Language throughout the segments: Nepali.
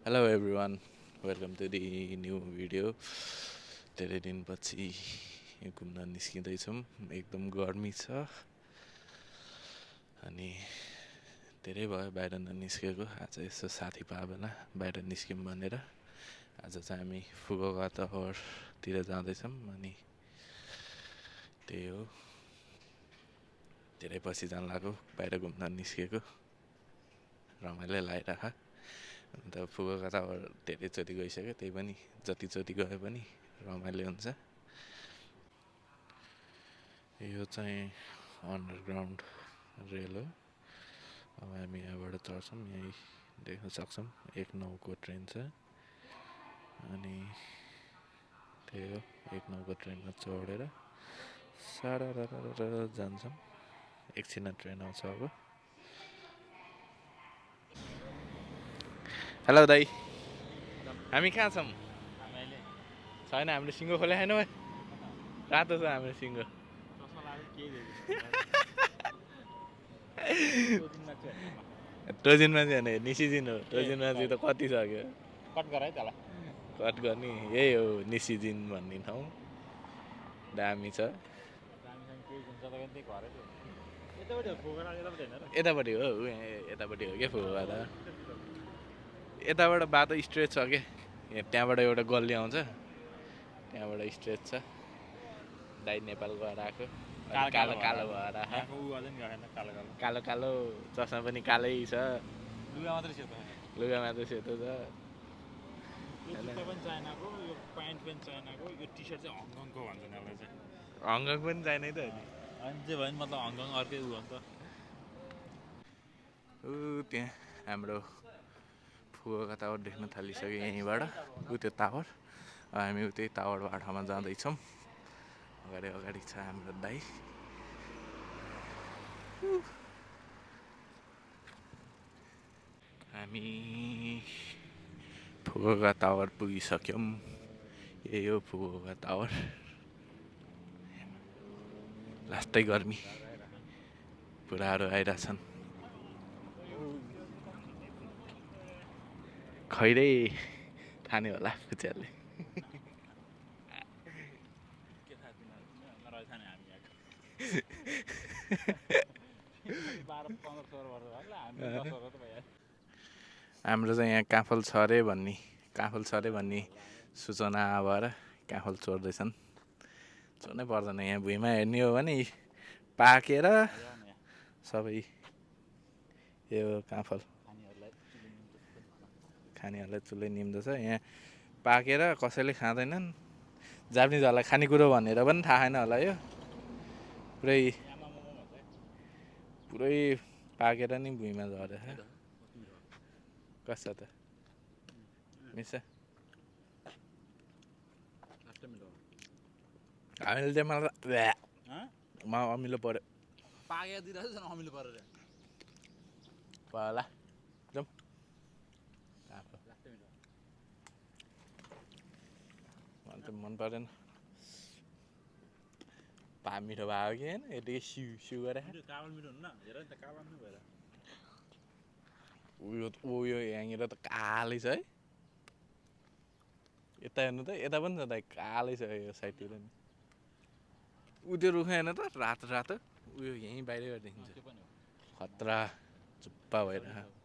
Hello everyone, welcome to the new video. धेरै दिनपछि घुम्न निस्किँदैछौँ। एकदम गर्मी छ अनि धेरै भयो बाहिर ननिस्केको। आज यसो साथी पाए बेला बाहिर निस्क्यौँ भनेर आज चाहिँ हामी फुकुओका टावरतिर जाँदैछौँ अनि त्यही हो, धेरै पछि जान लाग्यो, बाहिर घुम्न निस्केको, रमाइलो लागिरहेको। अन्त फुकुओका टावर धेरैचोटि गइसक्यो, त्यही पनि जतिचोटि गए पनि रमाइलो हुन्छ। यो चाहिँ अन्डरग्राउन्ड रेल हो। अब हामी यहाँबाट चढ्छौँ, यहीँ देख्न सक्छौँ 1-9 को ट्रेन छ अनि त्यही हो, 1-9 को ट्रेनमा चढेर सारा जान्छौँ। एकछिनमा ट्रेन आउँछ अब। हेलो दाइ, हामी कहाँ छौँ? छैन, हाम्रो सिङ्गो खोले छैन भाइ, रातो छ हाम्रो सिङ्गो। टोजिनमा चाहिँ होइन, निसिजिन हो। टोजिनमा चाहिँ त कति सक्यो, कट गर है त्यसलाई। कट गर्ने यही हो निसिजिन भन्ने ठाउँ। दामी छ। यतापट्टि हो, यतापट्टि हो क्या फुकुओका त। यताबाट बाटो स्ट्रेट छ क्या, त्यहाँबाट एउटा गल्ली आउँछ, त्यहाँबाट स्ट्रेट छ। दाइ नेपाल गएर आएको, कालो कालो भएर कालो कालो चस्मा पनि कालै छ, लुगा मात्रै सेतो छ। लुगा मात्रै सेतो छ। यो जुत्ता पनि चाइनाको, यो प्यान्ट पनि चाइनाको, यो टी सर्ट चाहिँ हङकङको भन्छ यसलाई चाहिँ। हङकङ पनि चाहिने त नि। अनि जे भयो नि, मतलब हङकङ अर्कै उ हो नि त। त्यहाँ हाम्रो फुकुओका टावर देख्न थालिसक्यो यहीँबाट। त्यो टावर, हामी त्यही टावरबाटमा जाँदैछौँ। अगाडि अगाडि छ हाम्रो दाइ। हामी फुकुओका टावर पुगिसक्यौँ। यही हो फुकुओका टावर। लास्टै गर्मी, बुढाहरू आइरहेछन्। खैरै खाने होला पुच्याले। हाम्रो चाहिँ यहाँ काफल छ अरे भन्ने सूचना भएर काफल चोर्दैछन्। चोर्नै पर्दैन, यहाँ भुइँमा हेर्ने हो भने पाकेर सबै यो काफल खानेहरूलाई चुलै निम्दछ। यहाँ पाकेर कसैले खाँदैनन्। जापानिजहरूलाई खानेकुरो भनेर पनि थाहा छैन होला। यो पुरै पाकेर नि भुइँमा झरेछ। कस्तो त मिस हामीले चाहिँ मलाई अमिलो पऱ्यो। पाकेर दिइरहेको छ अमिलो परेर होला जाउँ। मलाई त मन परेन, मिठो भयो कि होइन, यतिकै सिउ गरेर। काबल मिठो हुन्न, हेर नि त काबल नै भएर। उयो यहाँनिर त कालै छ है। यता हेर्नु त, यता पनि छ त, कालै छ यो साइडतिर नि। त्यो रुख हेर्नु त, रातो रातो उयो यहीँ बाहिरबाट देखिन्छ। खतरा चुप्पा भइरहेको।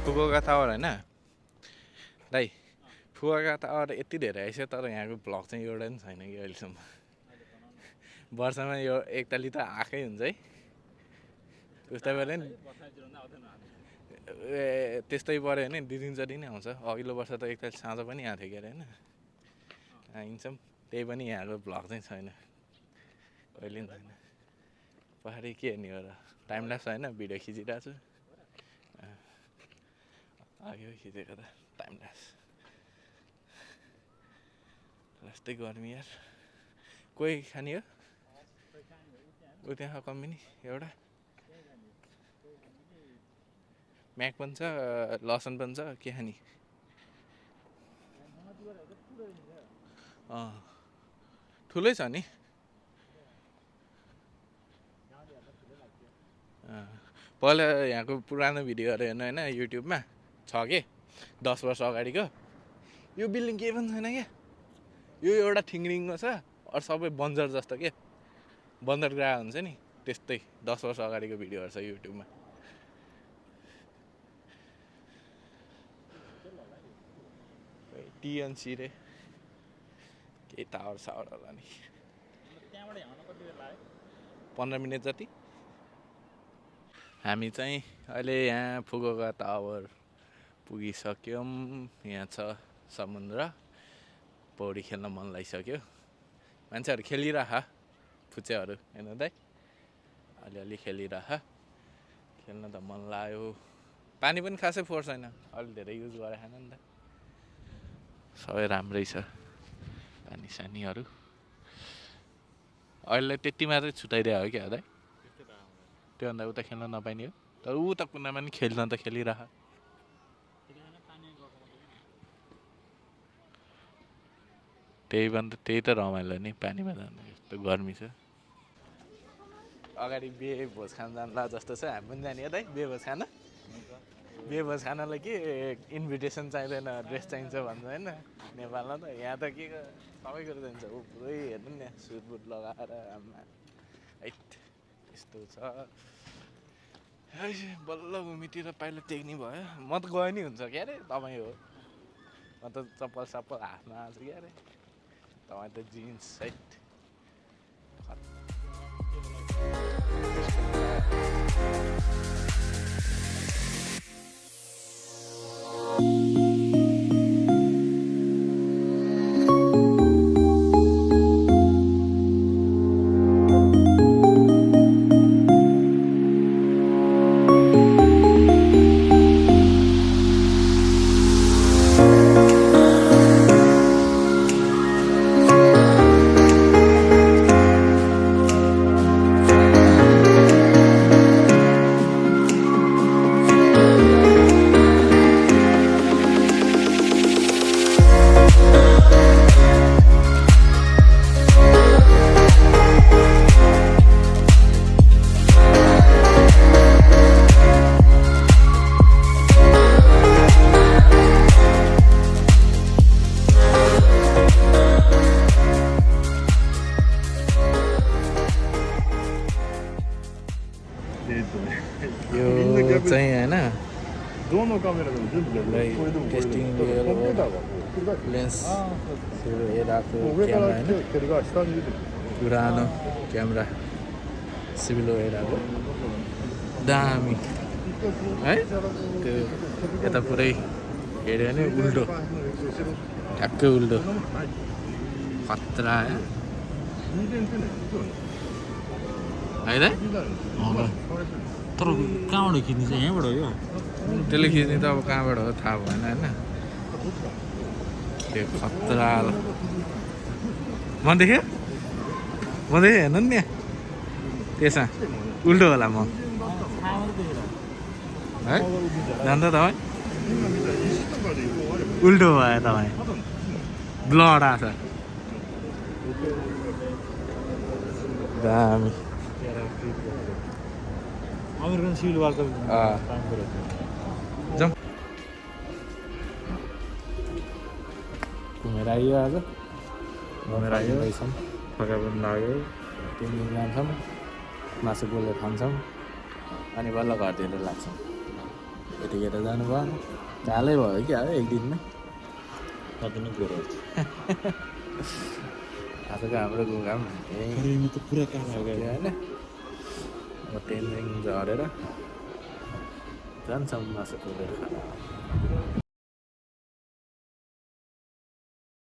फुकुओका टावर होइन दाइ, फुकुओका टावर यति धेरै आइसक्यो तर यहाँको भ्लग चाहिँ एउटा पनि छैन कि अहिलेसम्म वर्षमा यो एकताली त आएकै हुन्छ है उस्तै पऱ्यो नि ए त्यस्तै पऱ्यो भने 2-3 चोटि नै आउँछ अघिल्लो वर्ष त एकताल साँझ पनि आएको थियो के अरे होइन आइन्छौँ त्यही पनि यहाँको भ्लग चाहिँ छैन कहिले पनि छैन पहाडी के हेर्ने हो र टाइम ल्याप्स होइन भिडियो खिचिरहेको छु अघि खिचेको त टाइम ल्याप्स यस्तै गर्मी यार कोही खाने हो ऊ त्यहाँ कम्बिनी एउटा म्याक पनि छ लसन पनि छ के खाने ठुलै छ नि पहिला यहाँको पुरानो भिडियोहरू हेर्नु होइन युट्युबमा छ के 10 वर्ष अगाडिको यो बिल्डिङ केही पनि छैन क्या यो एउटा ठिङ्रिङ्गो छ अरू सबै बन्जर जस्तो के बन्दरगाह हुन्छ नि त्यस्तै 10 वर्ष अगाडिको भिडियोहरू छ युट्युबमा टिएनसी रे केही टावर सावर होला नि 15 मिनट जति हामी चाहिँ अहिले यहाँ फुकुओका टावर पुगिसक्यौँ यहाँ छ समुद्र पौडी खेल्न मन लागिसक्यो मान्छेहरू खेलिरह फुच्चेहरू हेर्नु त अलिअलि खेलिरह खेल्न त मन लाग्यो पानी पनि खासै फोहोर छैन अलि धेरै युज गरेर खान नि त सबै राम्रै छ पानी सानीहरू अहिले त्यति मात्रै छुट्याइदियो हो क्या दाइ त्योभन्दा उता खेल्न नपाइने हो तर उता कुनामा पनि खेल्न त खेलिरह त्यही त रमाइलो नि पानीमा जानु यस्तो गर्मी छ अगाडि बिहे भोज खान जान्ला जस्तो छ हामी पनि जाने हो दाइ बिहे भोज खान बिहे भोज खानलाई के इन्भिटेसन चाहिँदैन ड्रेस चाहिन्छ भन्छ होइन नेपालमा त यहाँ त के सबै कुरो चाहिन्छ ऊ पुरै हेर्नु नि सुटबुट लगाएर आमा यस्तो छ बल्ल भूमितिर पाइला टेक्नी भयो म त गए नि हुन्छ क्या अरे तपाईँ हो म त चप्पल सप्पल हातमा आएको छु क्या अरे तपाईँ त जिन्स सेट चाहिँ होइन टेस्टिङ लेन्स हेरेको क्यामेरा होइन पुरानो क्यामेरा सिभिलो हेरेको दामी है त्यो यता पुरै हेऱ्यो भने उल्टो ठ्याक्कै उल्टो खतरा है तर कहाँबाट खिच्ने चाहिँ यहाँबाट हो यो त्यसले खिच्ने त अब कहाँबाट हो थाहा भएन होइन त्यो खतरा म देखेँ हेर्नु नि त्यसमा उल्टो होला म है जान्छ तपाईँ उल्टो भयो तपाईँ ब्लड आछ दामी अमेरिकन सिभिल वारको काम गरेको जाउँ घुमेर आइयो आज घुमेर आइयो थका पनि लाग्यो 3 दिन जान्छौँ मासु पोलेर खान्छौँ अनि बल्ल घरतिर लाग्छौँ यतिखेर जानुभयो चालै भयो क्या एक दिनमै अझै नै गोरो आजको हाम्रो घाम यहीँ शरीरमा त पुरा कालो सक्यो होइन अब टेन्जिङ झरेर जान्छौँ मासु पोलेर खान